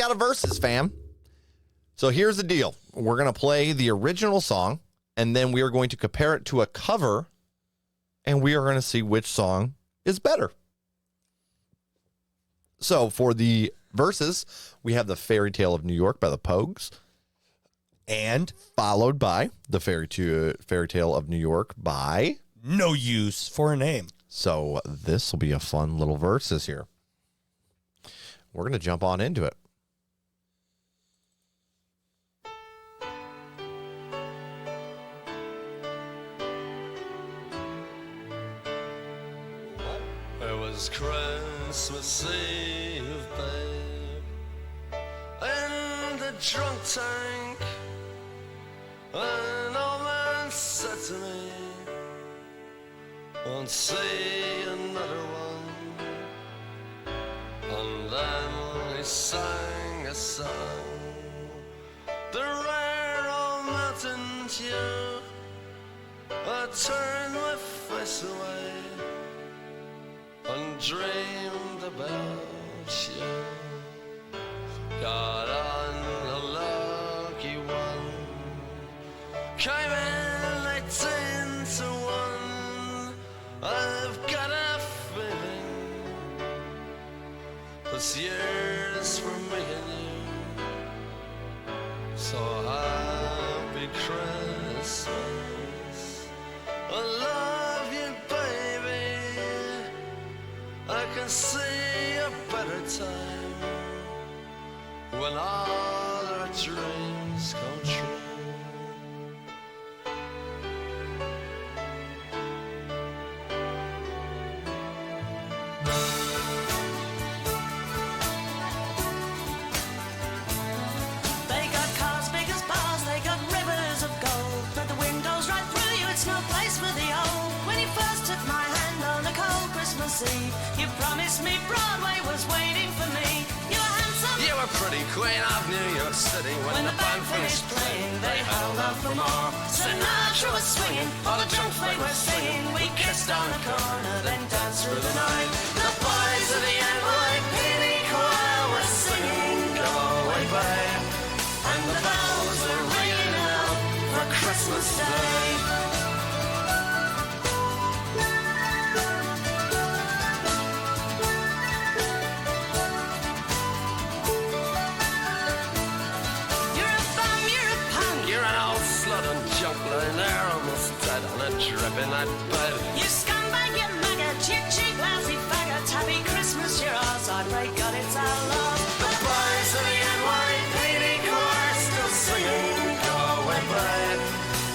got a versus, fam. So here's the deal. We're going to play the original song, and then we are going to compare it to a cover, and we are going to see which song is better. So for the verses, we have the Fairy Tale of New York by the Pogues, and followed by the Fairy Tale of New York by No Use for a Name. So this will be a fun little verses here. We're going to jump on into it. It was Christmas Eve, babe, in the drunk tank. An old man said to me, won't see another one. And then he sang a song, the rare old mountain dew. I turned my face away and dreamed about you. Got on a lucky one, came in 18 to 1. I've got a feeling this year's for me and you. So happy Christmas, I love you, baby. I can see a better time when all our dreams come true. They got cars big as bars, they got rivers of gold, but the windows right through you, it's no place for the old. When you first took my hand on a cold Christmas Eve, you promised me Broadway was waiting for me. You were handsome, You were pretty queen of New York City. When the band finished playing, they held out for more. Sinatra was swinging, all the drunk they were singing. We kissed on the corner, then danced through the night. The boys of the NYPD choir were singing, go away, babe. And the bells were ringing out for Christmas Day. You're a bum, you're a punk. You're an old slut and junk lying there almost dead on a dripping that bed. You scumbag, you maggot, you cheap, lousy faggot. Happy Christmas, you're ours, I pray God it's our love. The boys of the NYPD choir still singing, go away, babe.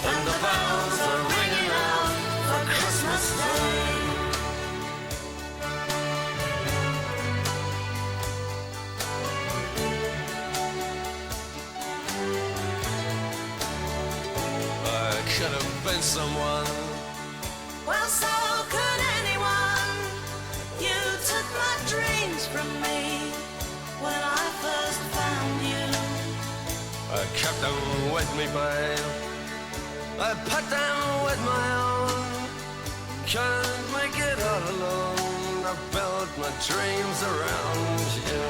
And the bells are ringing out for Christmas Day. I could have been someone. Well, so could anyone. You took my dreams from me when I first found you. I kept them with me, babe. I put them with my own. Can't make it all alone. I built my dreams around you.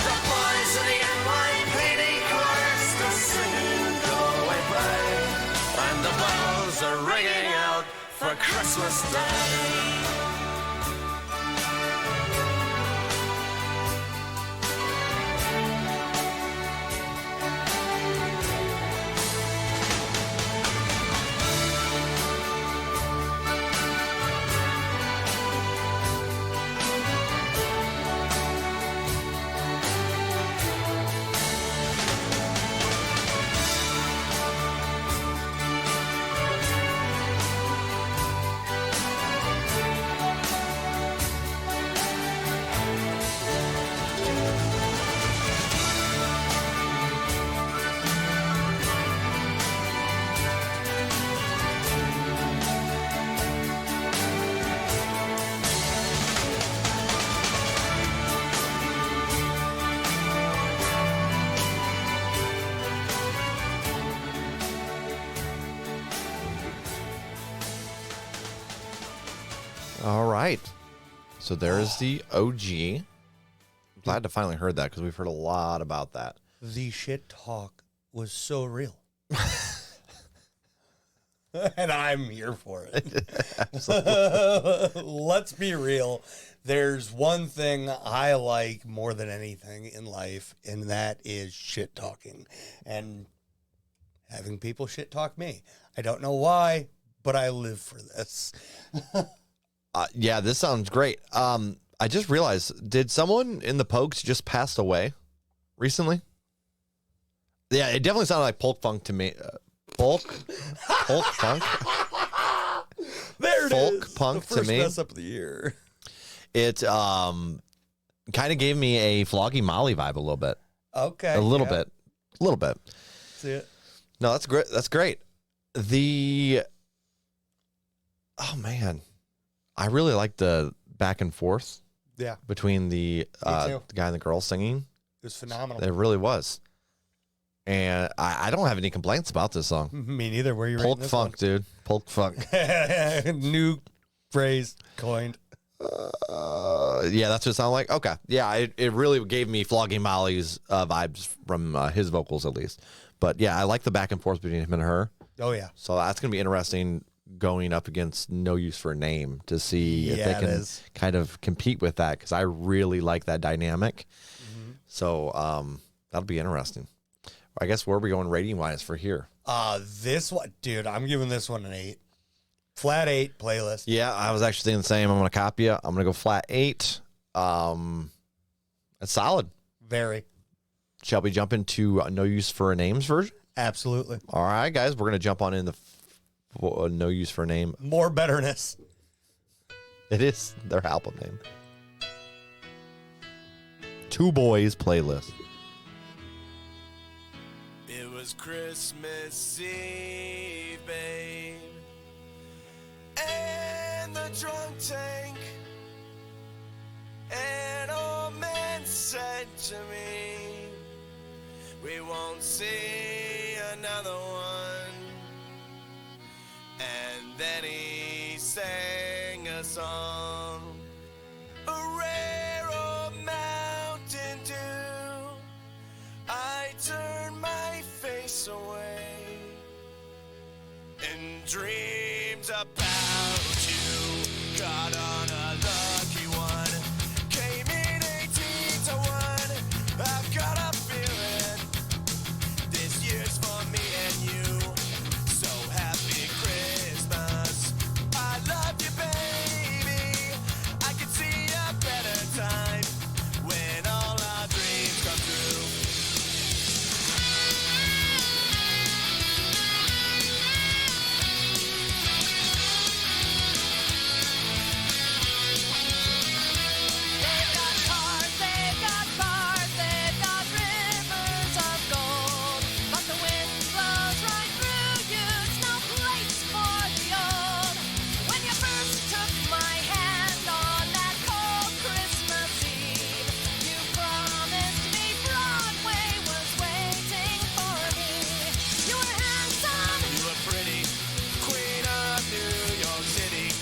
The boys of the NYPD choir still singing, go away, babe. And the bells are ringing out for Christmas Day. All right. So there is the OG glad to finally heard that because we've heard a lot about that. The shit talk was so real. And I'm here for it. Let's be real. There's one thing I like more than anything in life, and that is shit talking and having people shit talk me. I don't know why, but I live for this. Yeah, this sounds great. I just realized, did someone in the Pogues just pass away recently? Yeah, it definitely sounded like Polk Funk to me. Polk Funk? There it Folk is. punk the to first me. mess up of the year. It kind of gave me a Floggy Molly vibe a little bit. Okay. A little bit. See it. No, that's great. That's great. Oh man, I really like the back and forth Yeah, between the too. guy and the girl singing. it was phenomenal. It really was. And I don't have any complaints about this song. Me neither. Where you Polk rating this Funk, dude. Polk Funk. one? New phrase coined. Yeah, that's what it sounded like. Okay. Yeah, it really gave me Flogging Molly's vibes from his vocals, at least. But yeah, I like the back and forth between him and her. Oh yeah. So that's going to be interesting going up against No Use for a Name to see if they Yeah, it can is. kind of compete with that, because I really like that dynamic. So that'll be interesting. I guess where are we going rating-wise for here? This one, dude, I'm giving this one an 8. Flat 8 playlist. Yeah, I was actually thinking the same. I'm going to copy it. I'm going to go flat 8. It's solid. Very. Shall we jump into No Use for a Name's version? Absolutely. All right, guys, we're going to jump on in the No Use for a Name. More betterness. It is their album name. Two Boys playlist. It was Christmas Eve, babe, and the drunk tank. An old man said to me, we won't see another one. And then he sang a song, a rare old Mountain Dew. I turned my face away and dreamed about you. Got on a lucky one, came in 18 to 1. I've got a feeling this year's for me and you. So happy Christmas, I love you, baby. I can see a better time when all our dreams come true. They've got cars, they've got bars, they've got rivers of gold. But the wind blows right through you, it's no place for the old. When you first took my hand on that cold Christmas Eve, you promised me Broadway was waiting for me. You were handsome, You were pretty, queen of New York City.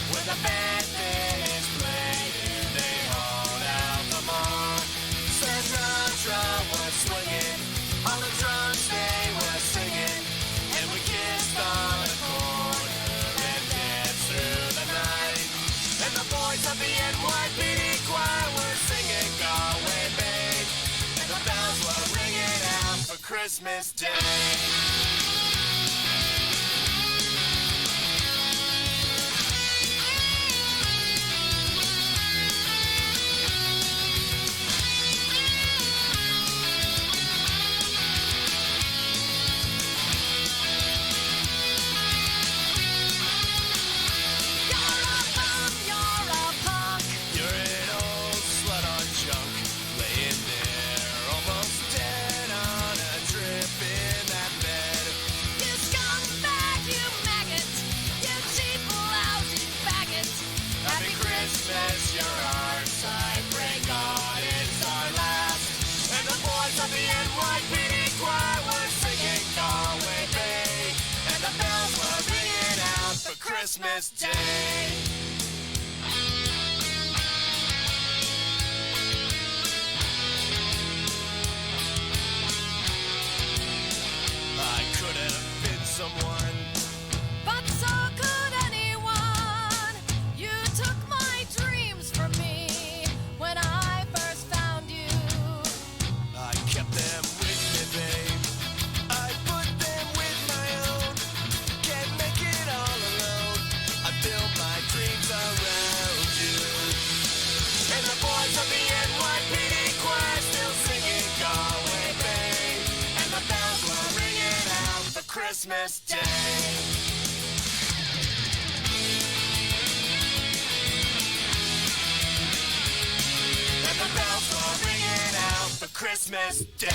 When the band finished playing, they hauled out the mall. Sinatra was swinging, all the drums they were singing, and we kissed on a corner and danced through the night. And the boys of the NYPD choir were singing Galway Bay, and the bells were ringing out for Christmas Day. you're a bum, you're a punk. You're an old slut on junk, laying there almost dead on a drip in that bed. You scumbag, you maggot, you cheap, lousy faggot. Happy Christmas, you're ours. I pray God it's our last. And the boys of the NYPD choir were singing Galway Bay, and the bells were ringing out for Christmas Day. Christmas Day. And the bells are ringing out for Christmas Day.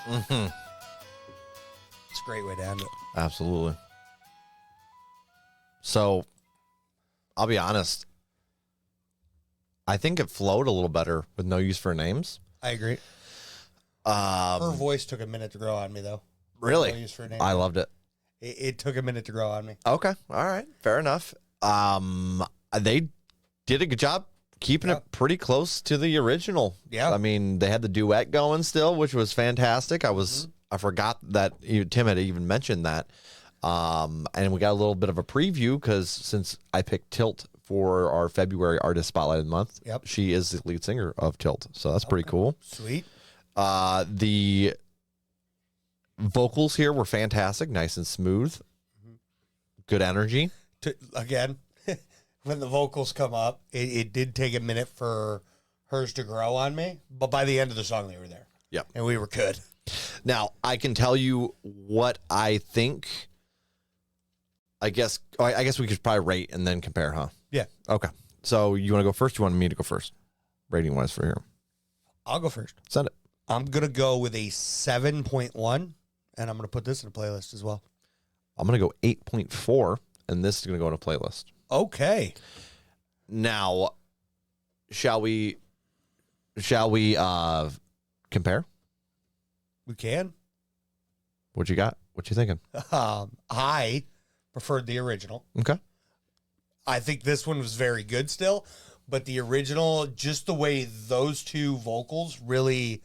Mm-hmm. It's a great way to end it. Absolutely. So, I'll be honest. I think it flowed a little better with No Use for Names. I agree. Her voice took a minute to grow on me, though. Really? No Use for Names. I loved it. It took a minute to grow on me. Okay. All right. Fair enough. They did a good job keeping it pretty close to the original. Yeah. I mean, they had the duet going still, which was fantastic. I forgot that Tim had even mentioned that. And we got a little bit of a preview because since I picked Tilt for our February Artist Spotlight of the Month, she is the lead singer of Tilt. So that's pretty cool. Sweet. The vocals here were fantastic, nice and smooth, good energy. Again, when the vocals come up, it did take a minute for hers to grow on me, but by the end of the song, they were there. Yeah. And we were good. Now, I can tell you what I think. I guess we could probably rate and then compare, huh? Yeah. Okay. So you want to go first? You want me to go first? Rating wise for here. I'll go first. Send it. I'm going to go with a 7.1, and I'm going to put this in a playlist as well. I'm going to go 8.4, and this is going to go in a playlist. Okay. Now, shall we compare? We can. What you got? What you thinking? I preferred the original. Okay. I think this one was very good still, but the original, just the way those two vocals really,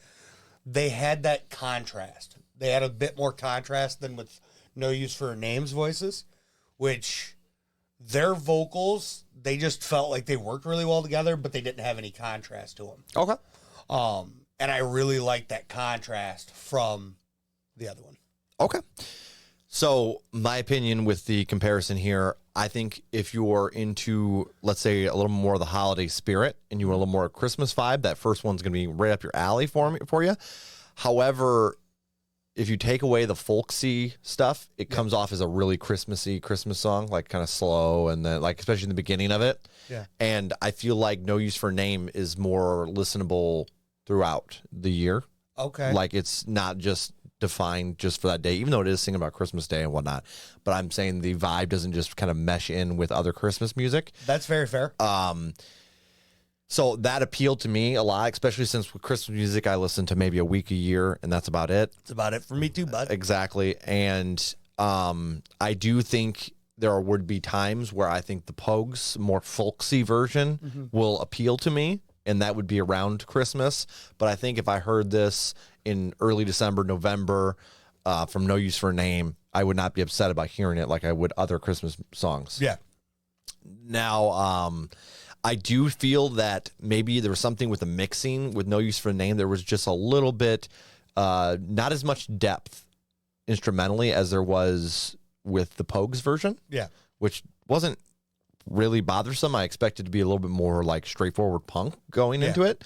they had that contrast. They had a bit more contrast than with No Use for Names voices, which their vocals, they just felt like they worked really well together, but they didn't have any contrast to them. Okay. And I really liked that contrast from the other one. Okay. So my opinion with the comparison here, I think if you're into, let's say, a little more of the holiday spirit and you want a little more Christmas vibe, that first one's going to be right up your alley for you. However, if you take away the folksy stuff, it comes off as a really Christmassy Christmas song, like kind of slow, and then like especially in the beginning of it. Yeah. And I feel like No Use for Name is more listenable throughout the year. Okay. Like it's not just defined just for that day, even though it is singing about Christmas Day and whatnot. But I'm saying the vibe doesn't just kind of mesh in with other Christmas music. That's very fair. So that appealed to me a lot, especially since with Christmas music, I listen to maybe a week a year, and that's about it. That's about it for me too, bud. Exactly. And I do think there would be times where I think the Pogues, more folksy version, will appeal to me, and that would be around Christmas. But I think if I heard this in early December, November, from No Use for a Name, I would not be upset about hearing it like I would other Christmas songs. Yeah. Now, I do feel that maybe there was something with the mixing with No Use for a Name. There was just a little bit, not as much depth instrumentally as there was with the Pogues version. Yeah. Which wasn't really bothersome. I expected to be a little bit more like straightforward punk going into it.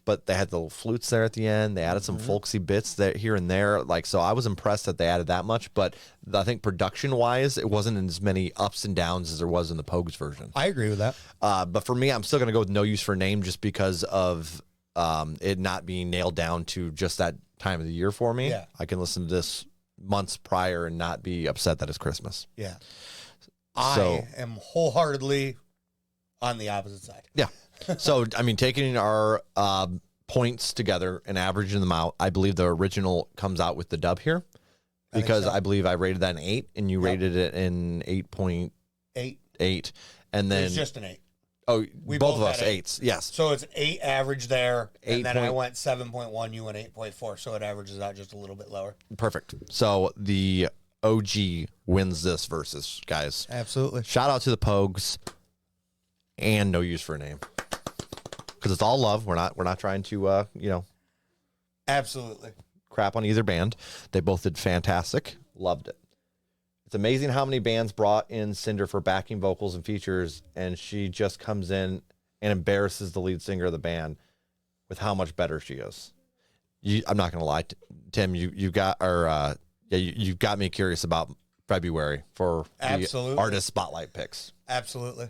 But they had the little flutes there at the end. They added some folksy bits that here and there. Like, so I was impressed that they added that much. But I think production-wise, it wasn't as many ups and downs as there was in the Pogues version. I agree with that. But for me, I'm still going to go with No Use for a Name just because of it not being nailed down to just that time of the year for me. Yeah. I can listen to this months prior and not be upset that it's Christmas. Yeah. So, I am wholeheartedly on the opposite side. Yeah. So, I mean, taking our points together and averaging them out, I believe the original comes out with the dub here because I believe I rated that an 8 and you rated it in 8.8. 8. And then It's just an 8. Oh, We both of both us had 8s. Yes. So it's 8 average there, and then I 8 went 7.1, you went 8.4, so it averages out just a little bit lower. Perfect. So the OG wins this versus, guys. Absolutely. Shout out to the Pogues and No Use for a Name. Because it's all love. We're not trying to Absolutely. crap on either band. They both did fantastic. Loved it. It's amazing how many bands brought in Cinder for backing vocals and features, and she just comes in and embarrasses the lead singer of the band with how much better she is. I'm not gonna lie, Tim. You got or Yeah, you've got me curious about February for the Absolutely. artist spotlight picks. Absolutely.